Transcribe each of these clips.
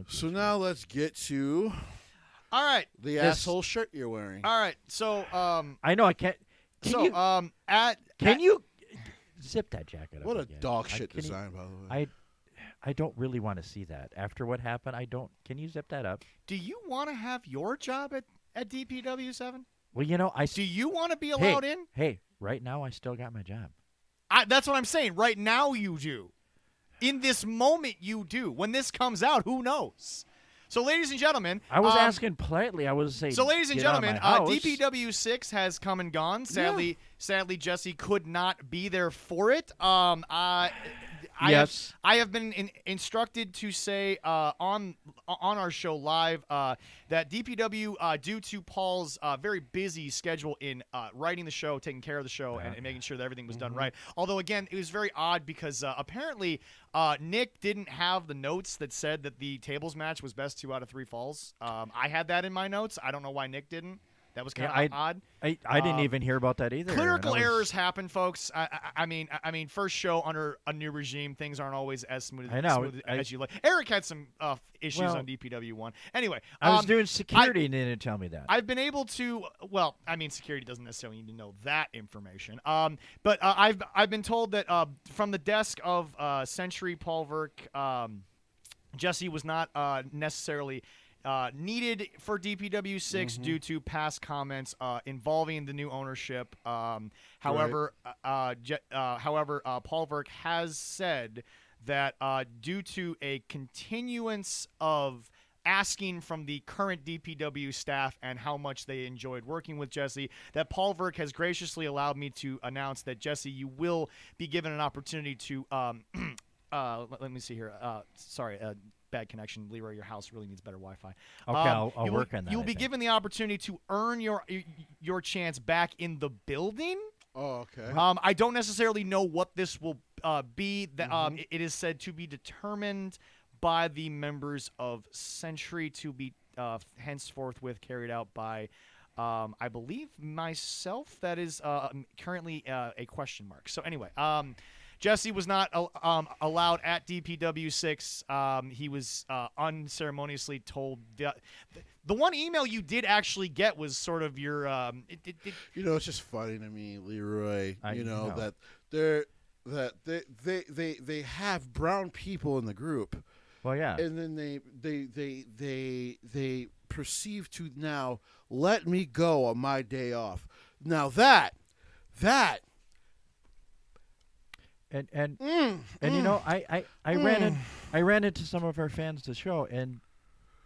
So now let's get to all right. The asshole shirt you're wearing. All right. So I know I can't. Can you zip that jacket up? What a again? dog shit design, by the way. I don't really want to see that. After what happened, I don't. Can you zip that up? Do you want to have your job at DPW 7? Well, do you want to be allowed in? Hey, right now I still got my job. That's what I'm saying. Right now you do. In this moment you do. When this comes out, who knows? So, ladies and gentlemen, I was asking politely. I was saying. So, ladies and gentlemen, house. DPW 6 has come and gone. Sadly, Jessie could not be there for it. Yes. I have been instructed to say on our show live that DPW, due to Paul's very busy schedule in writing the show, taking care of the show, and making sure that everything was done right. Although, again, it was very odd because apparently Nick didn't have the notes that said that the tables match was best 2 out of 3 falls. I had that in my notes. I don't know why Nick didn't. That was kind of odd. I didn't even hear about that either. Clerical errors happen, folks. I mean, first show under a new regime, things aren't always as smooth as you like. Eric had some issues on DPW 1. Anyway, I was doing security and they didn't tell me that. I've been able to. Well, I mean, security doesn't necessarily need to know that information. But I've been told that from the desk of Century Paul Verk, Jessie was not necessarily needed for DPW 6 due to past comments involving the new ownership. However, Paul Verk has said that due to a continuance of asking from the current DPW staff and how much they enjoyed working with Jessie, that Paul Verk has graciously allowed me to announce that, Jessie, you will be given an opportunity to let me see here. Sorry, bad connection. LeRoy, your house really needs better Wi-Fi. Okay, I'll work on that. You'll be given the opportunity to earn your chance back in the building. Oh, okay. I don't necessarily know what this will be. It is said to be determined by the members of Century, to be henceforth carried out by, I believe, myself. That is currently a question mark. So anyway, Jessie was not allowed at DPW 6. He was unceremoniously told. The one email you did actually get was sort of your. It's just funny to me, LeRoy. That they have brown people in the group. Well, yeah. And then they perceive to now let me go on my day off. Now that. And I ran into some of our fans to show, and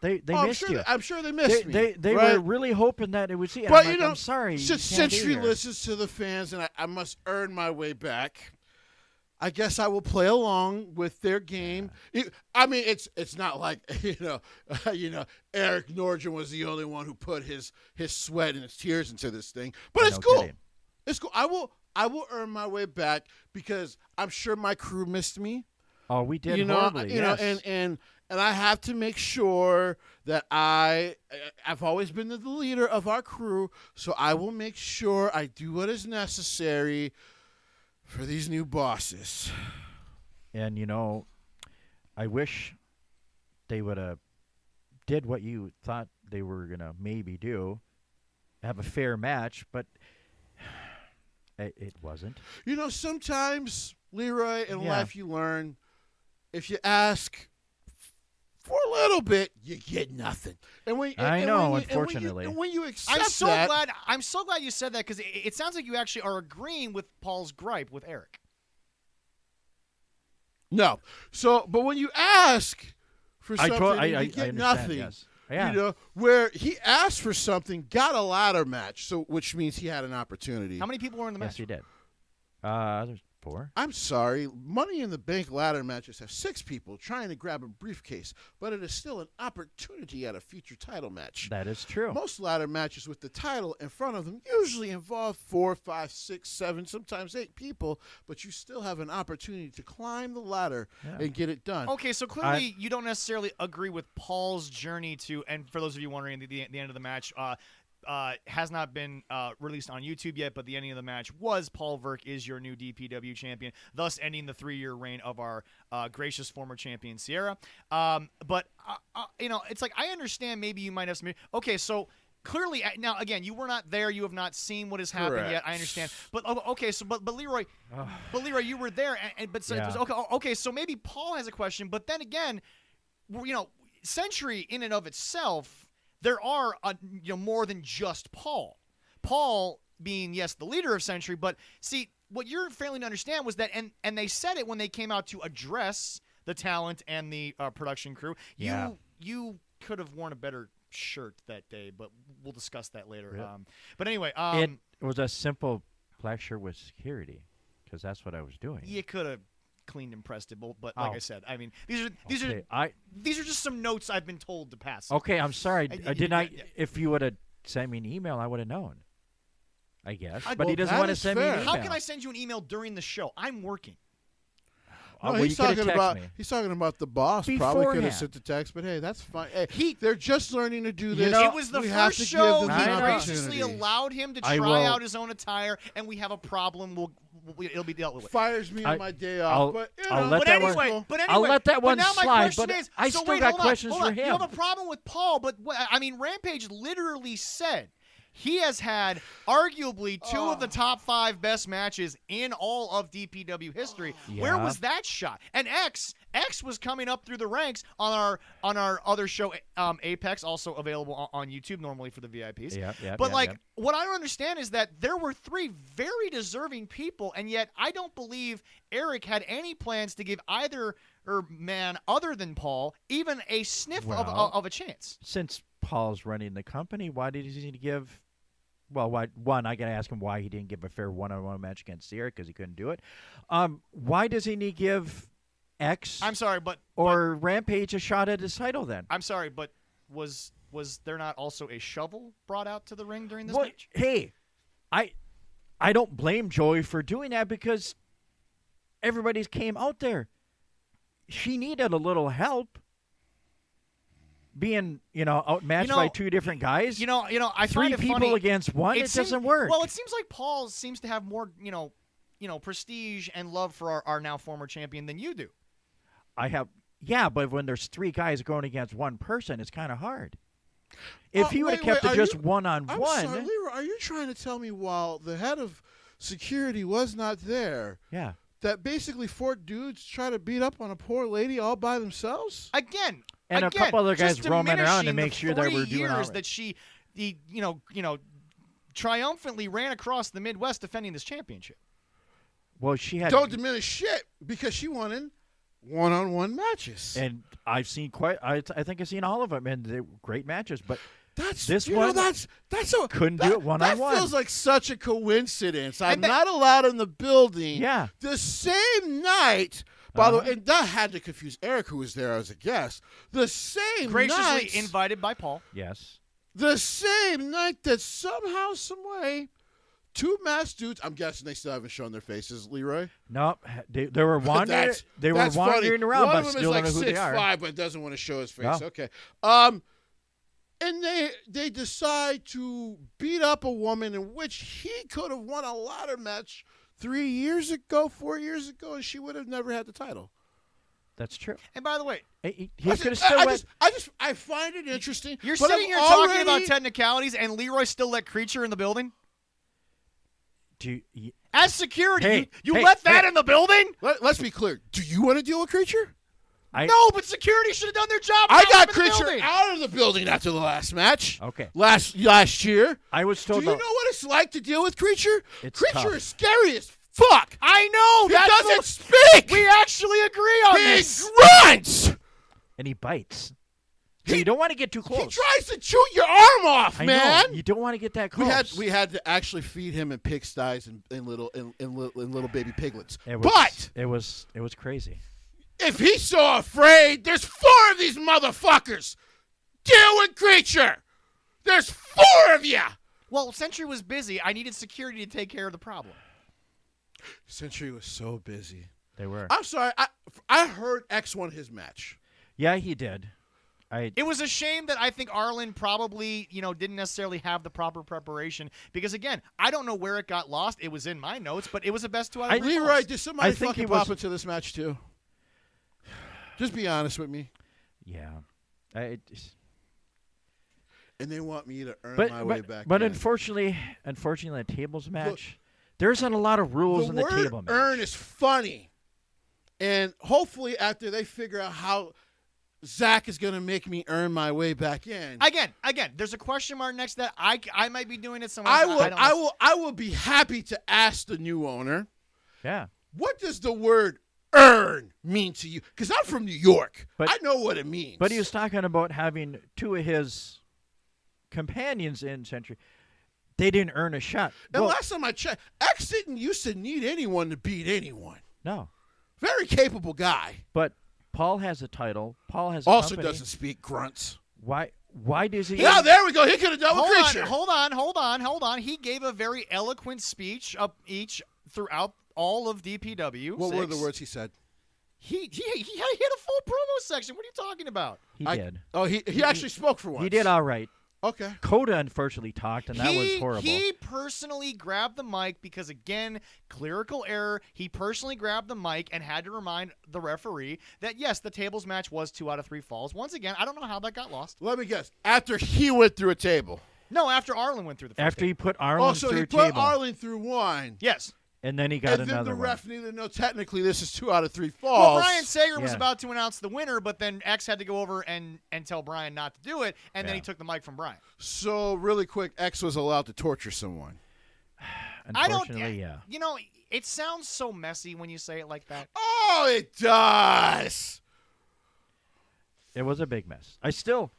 they missed you. I'm sure they missed me. They right? were really hoping that it would see. But I'm sorry. Century listens to the fans, and I must earn my way back. I guess I will play along with their game. Yeah. It's not like Eric Nordgren was the only one who put his sweat and his tears into this thing. But it's cool. Kidding. It's cool. I will earn my way back because I'm sure my crew missed me. Oh, we did horribly. Yes. And I have to make sure that I've always been the leader of our crew, so I will make sure I do what is necessary for these new bosses. And I wish they would have did what you thought they were gonna maybe do, have a fair match, but it wasn't. Sometimes, LeRoy, in life you learn, if you ask for a little bit, you get nothing. Unfortunately. When you accept I'm so glad you said that, because it sounds like you actually are agreeing with Paul's gripe with Eric. No. But when you ask for something, you get nothing. Yes. Yeah. Where he asked for something, got a ladder match, which means he had an opportunity. How many people were in the match? Yes, he did. There's 4. I'm sorry. Money in the Bank ladder matches have 6 people trying to grab a briefcase, but it is still an opportunity at a future title match. That is true. Most ladder matches with the title in front of them usually involve 4, 5, 6, 7, sometimes 8 people, but you still have an opportunity to climb the ladder and get it done. Okay, so clearly you don't necessarily agree with Paul's journey to, and for those of you wondering, the end of the match, has not been released on YouTube yet, but the ending of the match was Paul Verk is your new DPW champion, thus ending the 3-year reign of our gracious former champion, Sierra. But it's like I understand maybe you might have some. Okay, so clearly now again, you were not there. You have not seen what has happened yet. I understand, but okay, so but LeRoy, you were there, okay, so maybe Paul has a question, but then again, Century in and of itself, there are more than just Paul. Paul being the leader of Century, but see what you're failing to understand was that, and they said it when they came out to address the talent and the production crew. Yeah. You could have worn a better shirt that day, but we'll discuss that later. Really? But anyway, it was a simple black shirt with security, because that's what I was doing. You could have cleaned and pressed it, but like I said, I mean, these Okay, are just some notes I've been told to pass. Okay, I'm sorry. If you would have sent me an email, I would have known. I guess, but he doesn't want to send me an email. How can I send you an email during the show? I'm working. No, he's talking about the boss. Probably could have sent the text, but hey, that's fine. Hey, they're just learning to do this. It was the first show. He graciously allowed him to try out his own attire, and we have a problem. It'll be dealt with. Fires me on my day off. I'll let that one slide. But I still got questions for him. You have a problem with Paul, but I mean, Rampage literally said he has had arguably two of the top 5 best matches in all of DPW history. Yeah. Where was that shot? And X was coming up through the ranks on our other show, Apex, also available on YouTube normally for the VIPs. What I don't understand is that there were 3 very deserving people, and yet I don't believe Eric had any plans to give either man other than Paul even a sniff of a chance. Since Paul's running the company, why did he give? Well, I got to ask him why he didn't give a fair one-on-one match against Sierra, because he couldn't do it. Why does he need to give X? I'm sorry, or Rampage a shot at his title then? I'm sorry, but was there not also a shovel brought out to the ring during this match? Hey, I don't blame Joey for doing that, because everybody's came out there. She needed a little help. Being, outmatched by 2 different guys. I 3 find it people funny. against 1, it doesn't work. Well, it seems like Paul seems to have more, prestige and love for our now former champion than you do. But when there's 3 guys going against 1 person, it's kind of hard. If he would have kept it just one-on-one. I'm sorry, Leroy, are you trying to tell me while the head of security was not there, that basically 4 dudes try to beat up on a poor lady all by themselves? And a couple other guys roaming around to make sure that we're doing all right. That she, triumphantly ran across the Midwest defending this championship. Well, she had. Don't diminish shit, because she won in one-on-one matches. And I've seen I think I've seen all of them, and they're great matches. But that's couldn't do it one-on-one. That feels like such a coincidence. I'm not allowed in the building. Yeah. The same night. By the way, and that had to confuse Eric, who was there as a guest. The same graciously night, invited by Paul. Yes. The same night that somehow, some way, 2 masked dudes. I'm guessing they still haven't shown their faces, Leroy. No, they were wandering. They were wandering around, but still don't know who they are. 6'5", but doesn't want to show his face. No. Okay. And they decide to beat up a woman in which he could have won a ladder match 3 years ago, 4 years ago, and she would have never had the title. That's true. And by the way, he could have still went. I find it interesting. You're sitting here talking about technicalities, and Leroy still let Creature in the building? As security, you let that in the building? Let's be clear. Do you want to deal with Creature? No, but security should have done their job. I got Creature out of the building after the last match. Okay. Last year. I was told. Do you know what it's like to deal with Creature? Creature tough. is scary as fuck. I know. He doesn't speak. We actually agree on this. He grunts. And he bites. So you don't want to get too close. He tries to chew your arm off, I man. know. You don't want to get that close. We had to actually feed him in pigsties and little baby piglets. It was crazy. If he's so afraid, there's 4 of these motherfuckers. Deal with Creature. There's 4 of you. Well, Century was busy. I needed security to take care of the problem. Century was so busy. They were. I'm sorry. I heard X won his match. Yeah, he did. It was a shame that I think Arlen probably, didn't necessarily have the proper preparation because, again, I don't know where it got lost. It was in my notes, but it was the best 2 out of 3 Leroy, did somebody I think fucking pop into this match too? Just be honest with me. Yeah. And they want me to earn But my way back. but in. unfortunately, a tables match, there isn't a lot of rules in the word table match. earn is funny. And hopefully after they figure out how Zach is going to make me earn my way back in. Again, there's a question mark next to that. I might be doing it somewhere else. I will be happy to ask the new owner. Yeah. What does the word earn mean to you? Because I'm from New York. But, I know what it means. But he was talking about having two of his companions in Century. They didn't earn a shot. And Well, last time I checked, X didn't used to need anyone to beat anyone. no. Very capable guy. But Paul has a title. Paul has a Also company. doesn't speak grunts. Why does he? Yeah, there we go. He could have done with Creature. Hold on. He gave a very eloquent speech each throughout all of DPW. What were the words he said? He hit a full promo section. What are you talking about? He did. Oh, he actually spoke for once. He did all right. Okay. Coda unfortunately talked, and that was horrible. He personally grabbed the mic because, again, clerical error. He personally grabbed the mic and had to remind the referee that, yes, the tables match was 2 out of 3 falls. Once again, I don't know how that got lost. Let me guess. After he went through a table. No, after Arlen went through the first After he table. put Arlen So through he a put table, Arlen through one. Yes. and then he got And then another the one. ref needed to know technically this is 2 out of 3 Well, falls. Brian Sager was Yeah. about to announce the winner, but then X had to go over and tell Brian not to do it, and then Yeah. he took the mic from Brian. So really quick, X was allowed to torture someone. Unfortunately, yeah. You know, it sounds so messy when you say it like that. Oh, it does. It was a big mess. I still,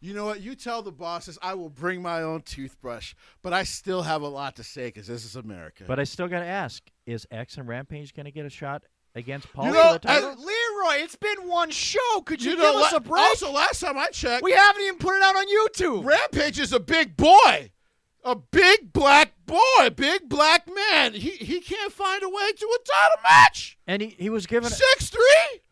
You know what? You tell the bosses I will bring my own toothbrush, but I still have a lot to say because this is America. but I still got to ask: is X and Rampage going to get a shot against Paul You for know, the title? Leroy, it's been one show. Could you, you give know, us a break? Also, last time I checked, We haven't even put it out on YouTube. Rampage is a big boy. A big black boy, big black man. He can't find a way to a title match. And he was given 6'3"?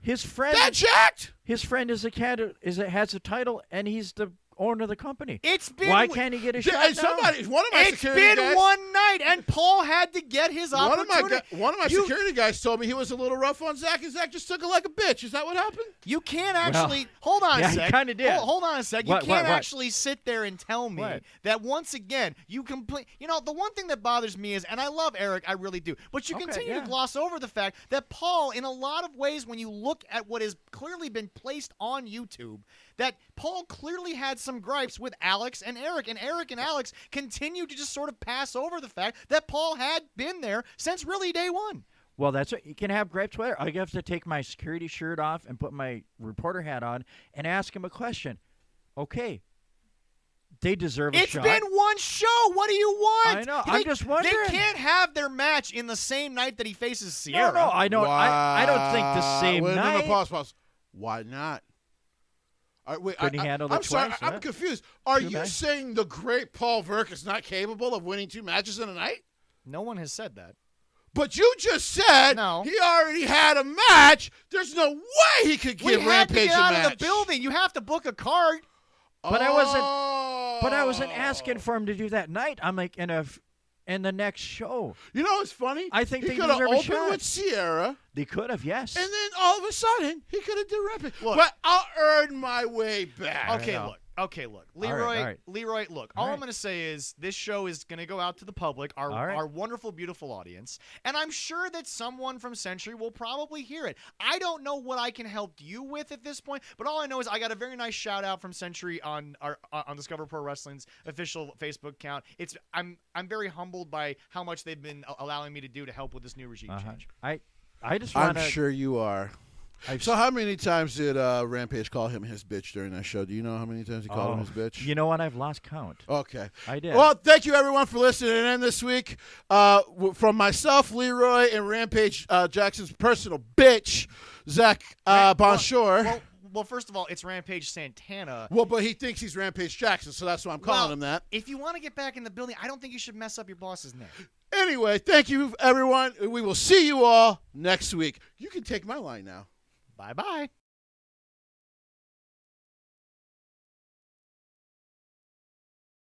his friend. That jacked? His friend is a candidate. Has a title, and he's the owner of the company. It's been Why can't he get a shot? Hey, now? one of my It's security been guys, one night, and Paul had to get his opportunity. one of my You- security guys told me he was a little rough on Zach, and Zach just took it like a bitch. Is that what happened? You can't actually hold on yeah, a he sec. kinda did. Hold on a sec. You What, can't what? actually sit there and tell me What? that once again you You know, the one thing that bothers me is, and I love Eric, I really do, but you Okay, continue yeah. to gloss over the fact that Paul, in a lot of ways, when you look at what has clearly been placed on YouTube, that Paul clearly had some gripes with Alex and Eric and Alex continue to just sort of pass over the fact that Paul had been there since really day one. Well, that's what you can have gripes with. I have to take my security shirt off and put my reporter hat on and ask him a question. Okay, they deserve a It's shot. been one show. What do you want? I know. I'm just wondering. They can't have their match in the same night that he faces no, Sierra. no, I don't. I don't think the same Wait, night. No, pause. Why not? All right, wait, Couldn't he handle I'm it sorry, twice, I'm huh? confused. Are Too you bad. saying the great Paul Verk is not capable of winning 2 matches in a night? No one has said that. But you just said No. he already had a match. There's no way he could We give had to Rampage get a out match. of the building. You have to book a card. But I wasn't- Oh. But I wasn't asking for him to do that night. I'm like in the next show. You know what's funny? I think he they could have deserve a opened shot. with Sierra, They could have, yes. and then all of a sudden he could have did Rampage. Look. But I'll earn my way back. Okay, look. right, Leroy, all right. Leroy, look. All All I'm right. going to say is this show is going to go out to the public, All right. our wonderful, beautiful audience, and I'm sure that someone from Century will probably hear it. I don't know what I can help you with at this point, but all I know is I got a very nice shout out from Century on on Discover Pro Wrestling's official Facebook account. I'm very humbled by how much they've been allowing me to do to help with this new regime change. I just I'm want to. sure you are. So how many times did Rampage call him his bitch during that show? Do you know how many times he called him his bitch? You know what? I've lost count. Okay. I did. Well, thank you everyone for listening in this week. From myself, Leroy, and Rampage Jackson's personal bitch, Zach Bonshore. Well, first of all, it's Rampage Santana. Well, but he thinks he's Rampage Jackson, so that's why I'm calling him that. If you want to get back in the building, I don't think you should mess up your boss's name. Anyway, thank you, everyone. We will see you all next week. You can take my line now. Bye-bye.